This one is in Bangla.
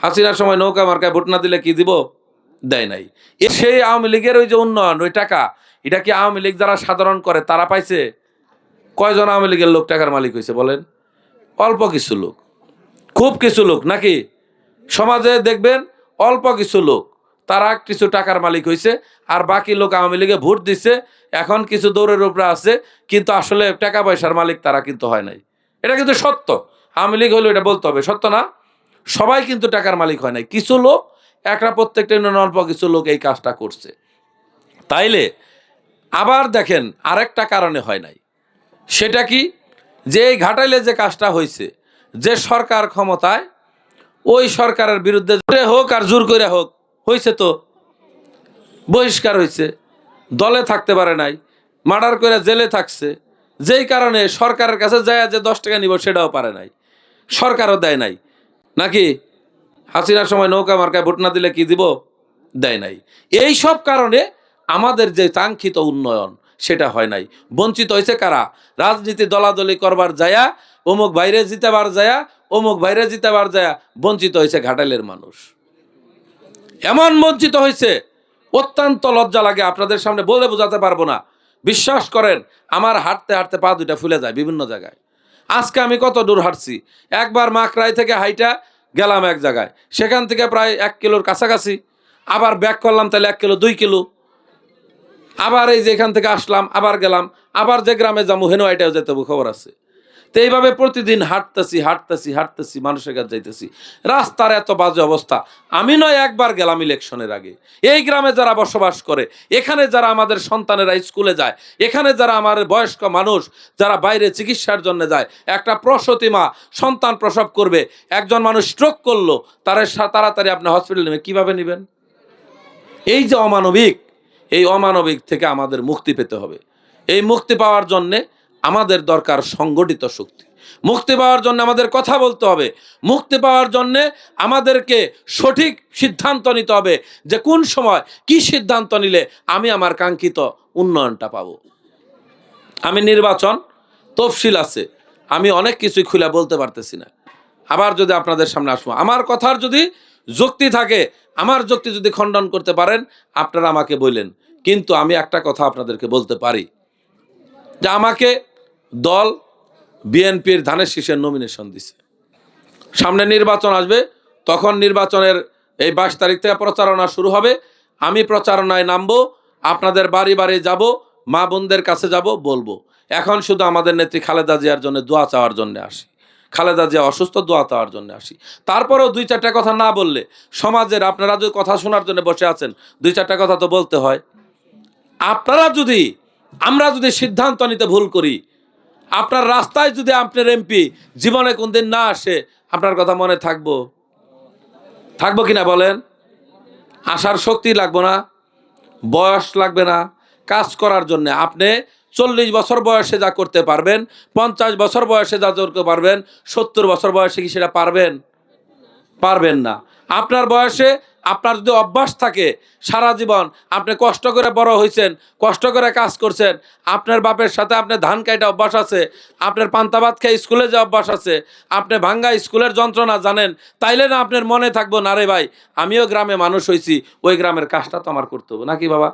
হাসিনার সময় নৌকা মার্কায় ভোট না দিলে কি দিব? দেয় নাই। সেই আওয়ামী লীগের ওই যে উন্নয়ন, ওই টাকা, এটা কি আওয়ামী লীগ যারা সাধারণ করে তারা পাইছে? কয়জন আওয়ামী লীগের লোক টাকার মালিক হয়েছে বলেন? অল্প কিছু লোক, খুব কিছু লোক নাকি? সমাজে দেখবেন অল্প কিছু লোক তারা কিছু টাকার মালিক হয়েছে, আর বাকি লোক আওয়ামী লীগে ভোট দিচ্ছে, এখন কিছু দৌড়ের উপরে আছে, কিন্তু আসলে টাকা পয়সার মালিক তারা কিন্তু হয় নাই। এটা কিন্তু সত্য। আওয়ামী লীগ হলো এটা বলতে হবে, সত্য না? সবাই কিন্তু টাকার মালিক হয় নাই, কিছু লোক, একটা প্রত্যেকটা ইউনিয়নে অল্প কিছু লোক এই কাজটা করছে। তাইলে আবার দেখেন আরেকটা কারণে হয় নাই, সেটা কি? যে এই ঘাটাইলে যে কাজটা হয়েছে, যে সরকার ক্ষমতায়, ওই সরকারের বিরুদ্ধে হোক আর জোর করে হোক হয়েছে, তো বহিষ্কার হয়েছে, দলে থাকতে পারে নাই, মার্ডার করে জেলে থাকছে, যেই কারণে সরকারের কাছে যায় যে 10 টাকা নিব সেটাও পারে নাই, সরকারও দেয় নাই। নাকি হাসিনার সময় নৌকা মার্কায় ভোট না দিলে কি দিব? দেয় নাই। এই সব কারণে আমাদের যে কাঙ্ক্ষিত উন্নয়ন সেটা হয় নাই। বঞ্চিত হয়েছে কারা? রাজনীতি দলাদলি করবার যায়া, অমুক বাইরে জিতাবার যায়া, অমুক বাইরে জিতাবার যায়া বঞ্চিত হয়েছে ঘাটালের মানুষ। এমন বঞ্চিত হয়েছে, অত্যন্ত লজ্জা লাগে, আপনাদের সামনে বলে বোঝাতে পারবো না। বিশ্বাস করেন, আমার হাঁটতে হাঁটতে পা দুইটা ফুলে যায় বিভিন্ন জায়গায়। আজকে আমি কত দূর হাঁটছি, একবার মাকড়াই থেকে হাইটা গেলাম এক জায়গায়, সেখান থেকে প্রায় 1 কিলোর কাছাকাছি, আবার ব্যাক করলাম তাহলে 1 কিলো 2 কিলো, আবার এই যে এখান থেকে আসলাম, আবার গেলাম, আবার যে গ্রামে যাবো হেনো এটাও যেতে হবে, খবর আছে। তো এইভাবে প্রতিদিন হাঁটতেছি হাঁটতেছি হাঁটতেছি, মানুষের কাছে যাইতেছি, রাস্তার এত বাজে অবস্থা। আমি নয় একবার গেলাম ইলেকশনের আগে, এই গ্রামে যারা বসবাস করে, এখানে যারা আমাদের সন্তানেরা স্কুলে যায়, এখানে যারা আমার বয়স্ক মানুষ যারা বাইরে চিকিৎসার জন্য যায়, একটা প্রসূতি মা সন্তান প্রসব করবে, একজন মানুষ স্ট্রোক করলো, তারা তাড়াতাড়ি আপনি হসপিটালে নেবেন, কীভাবে নেবেন? এই যে অমানবিক, এই অমানবিক থেকে আমাদের মুক্তি পেতে হবে। এই মুক্তি পাওয়ার জন্যে আমাদের দরকার সংগঠিত শক্তি। মুক্তি পাওয়ার জন্য আমাদের কথা বলতে হবে। মুক্তি পাওয়ার জন্যে আমাদেরকে সঠিক সিদ্ধান্ত নিতে হবে যে কোন সময় কি সিদ্ধান্ত নিলে আমি আমার কাঙ্ক্ষিত উন্নয়নটা পাব। আমি নির্বাচন তফসিল আছে, আমি অনেক কিছুই খুলে বলতে পারতেছি না। আবার যদি আপনাদের সামনে আসবো, আমার কথার যদি যুক্তি থাকে, আমার যুক্তি যদি খণ্ডন করতে পারেন আপনারা আমাকে বললেন, কিন্তু আমি একটা কথা আপনাদেরকে বলতে পারি যে আমাকে দল বিএনপির ধানের শীষের নমিনেশন দিছে। সামনে নির্বাচন আসবে, তখন নির্বাচনের এই 22 তারিখ থেকে প্রচারণা শুরু হবে। আমি প্রচারণায় নামবো, আপনাদের বাড়ি বাড়ি যাব, মা বোনদের কাছে যাব, বলবো এখন শুধু আমাদের নেত্রী খালেদা জিয়ার জন্য দোয়া চাওয়ার জন্য আসি, খালেদা জিয়া অসুস্থ, দোয়া চাওয়ার জন্য আসি। তারপরেও 2-4টা কথা না বললে সমাজের, আপনারা যদি কথা শোনার জন্য বসে আছেন, 2-4টা কথা তো বলতে হয়। আপনারা যদি, আমরা যদি সিদ্ধান্ত নিতে ভুল করি, আপনার রাস্তায় যদি আপনার এমপি জীবনে কোনদিন না আসে, আপনার কথা মনে থাকবো? থাকবো কিনা বলেন? আসার শক্তি লাগবে না, বয়স লাগবে না কাজ করার জন্য। আপনি 40 বছর বয়সে যা করতে পারবেন, 50 বছর বয়সে যা করতে পারবেন, 70 বছর বয়সে কি সেটা পারবেন? পারবেন না। আপনার বয়সে আপনার যদি অভ্যাস থাকে, সারা জীবন আপনি কষ্ট করে বড় হয়েছেন, কষ্ট করে কাজ করছেন, আপনার বাপের সাথে আপনার ধান কাটা অভ্যাস আছে, আপনার পান্তা ভাত খেয়ে স্কুলে যে অভ্যাস আছে, আপনি ভাঙ্গা স্কুলের যন্ত্রণা জানেন, তাইলে না আপনার মনে থাকবো, না রে ভাই আমিও গ্রামে মানুষ হয়েছি, ওই গ্রামের কাজটা তো আমার করতে হবে, নাকি বাবা?